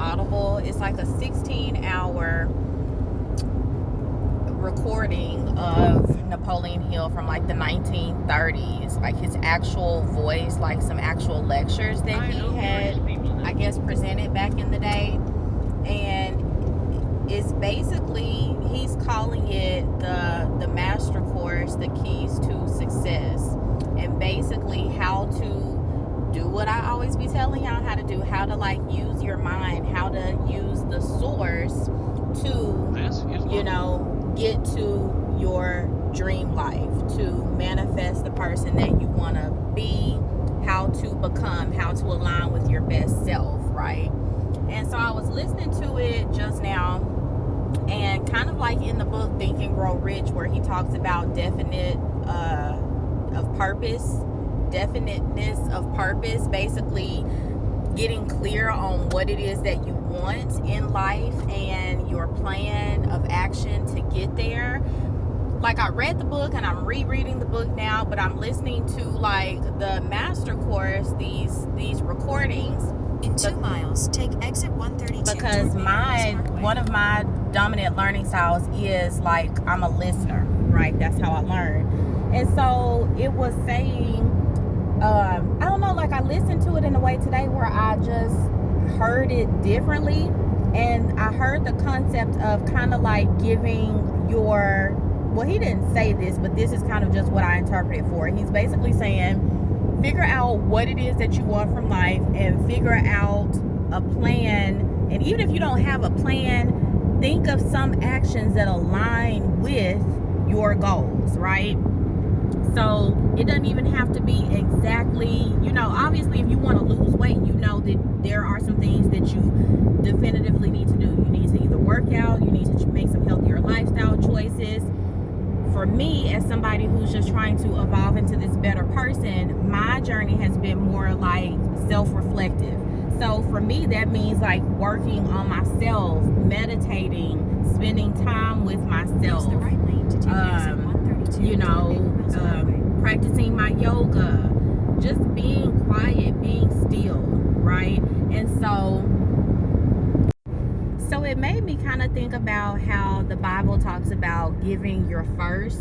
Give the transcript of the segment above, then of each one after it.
Audible. It's like a 16-hour recording of Napoleon Hill from like the 1930s, like his actual voice, like some actual lectures that he had, I guess, presented back in the day. And it's basically, he's calling it the master course, the keys to success, and basically how to do what I always be telling y'all how to do, how to like use your mind, how to use the source to, you know, get to your dream life, to manifest the person that you want to be, how to become, how to align with your best self, right? And so I was listening to it just now, and kind of like in the book Think and Grow Rich, where he talks about definiteness of purpose, basically getting clear on what it is that you want in life and your plan of action to get there. Like, I read the book and I'm rereading the book now, but I'm listening to like the master course, these recordings. In 2 miles, take exit 132. Because one of my dominant learning styles is like, I'm a listener, right? That's how I learn. And so it was saying, I don't know, like I listened to it in a way today where I just heard it differently. And I heard the concept of kind of like giving your, well, he didn't say this, but this is kind of just what I interpreted for. He's basically saying, figure out what it is that you want from life and figure out a plan. And even if you don't have a plan, think of some actions that align with your goals, right? So it doesn't even have to be exactly, you know, obviously if you want to lose weight, you know that there are some things that you definitively need to do. You need to either work out, you need to make some healthier lifestyle choices. For me, as somebody who's just trying to evolve into this better person, my journey has been more like self-reflective. So for me, that means like working on myself, meditating, spending time with myself, you know, practicing my yoga, just being quiet, being still, right? And so it made me kind of think about how the Bible talks about giving your first,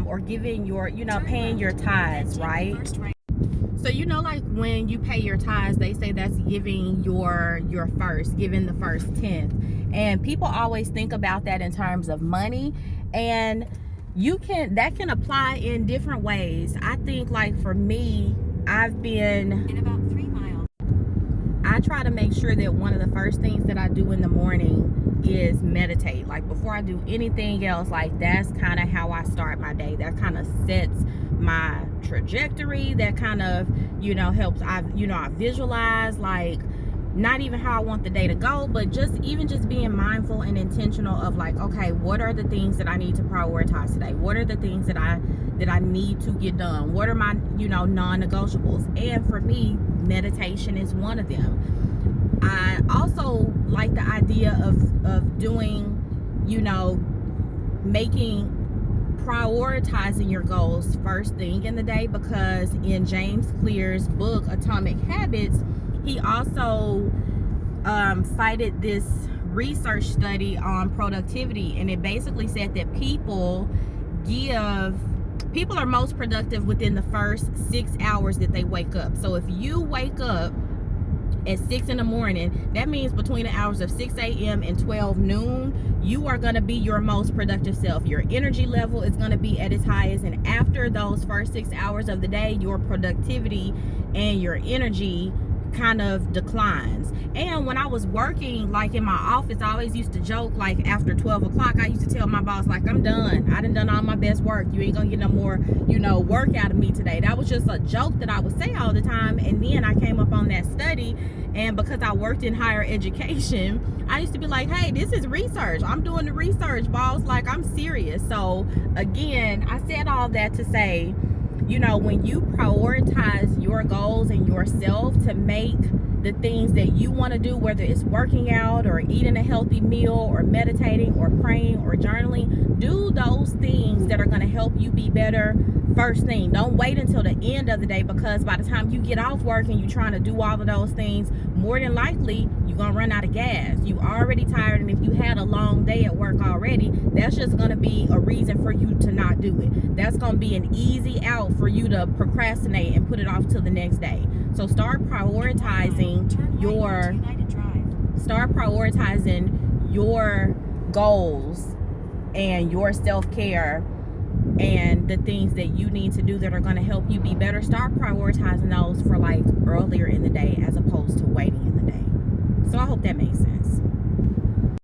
or giving your, you know, paying your tithes, right? So, you know, like when you pay your tithes, they say that's giving your first, giving the first 10th. And people always think about that in terms of money, and that can apply in different ways. I think like for me, I've been in about 3 miles. I try to make sure that one of the first things that I do in the morning is meditate. Like before I do anything else, like that's kind of how I start my day. That kind of sets my trajectory. That kind of, you know, helps. I visualize like not even how I want the day to go, but just being mindful and intentional of like, okay, what are the things that I need to prioritize today? What are the things that I need to get done? What are my, you know, non-negotiables? And for me, meditation is one of them. I also like the idea of doing, you know, prioritizing your goals first thing in the day, because in James Clear's book, Atomic Habits, he also cited this research study on productivity, and it basically said that people are most productive within the first 6 hours that they wake up. So if you wake up at 6 in the morning, that means between the hours of 6 a.m. and 12 noon, you are going to be your most productive self. Your energy level is going to be at its highest, and after those first 6 hours of the day, your productivity and your energy kind of declines. And when I was working like in my office, I always used to joke, like after 12 o'clock, I used to tell my boss, like, I'm done. I done all my best work. You ain't gonna get no more, you know, work out of me today. That was just a joke that I would say all the time. And then I came up on that study, and because I worked in higher education, I used to be like, hey, this is research. I'm doing the research, boss. Like, I'm serious. So again, I said all that to say, you know, when you prioritize your goals and yourself to make the things that you want to do, whether it's working out or eating a healthy meal or meditating or praying or journaling, do those things that are going to help you be better first thing. Don't wait until the end of the day, because by the time you get off work and you're trying to do all of those things, more than likely you're gonna run out of gas. You already tired, and if you had a long day at work already, that's just gonna be a reason for you to not do it. That's gonna be an easy out for you to procrastinate and put it off till the next day. So start prioritizing your goals and your self-care and the things that you need to do that are going to help you be better. Start prioritizing those for like earlier in the day as opposed to waiting in the day. So I hope that makes sense.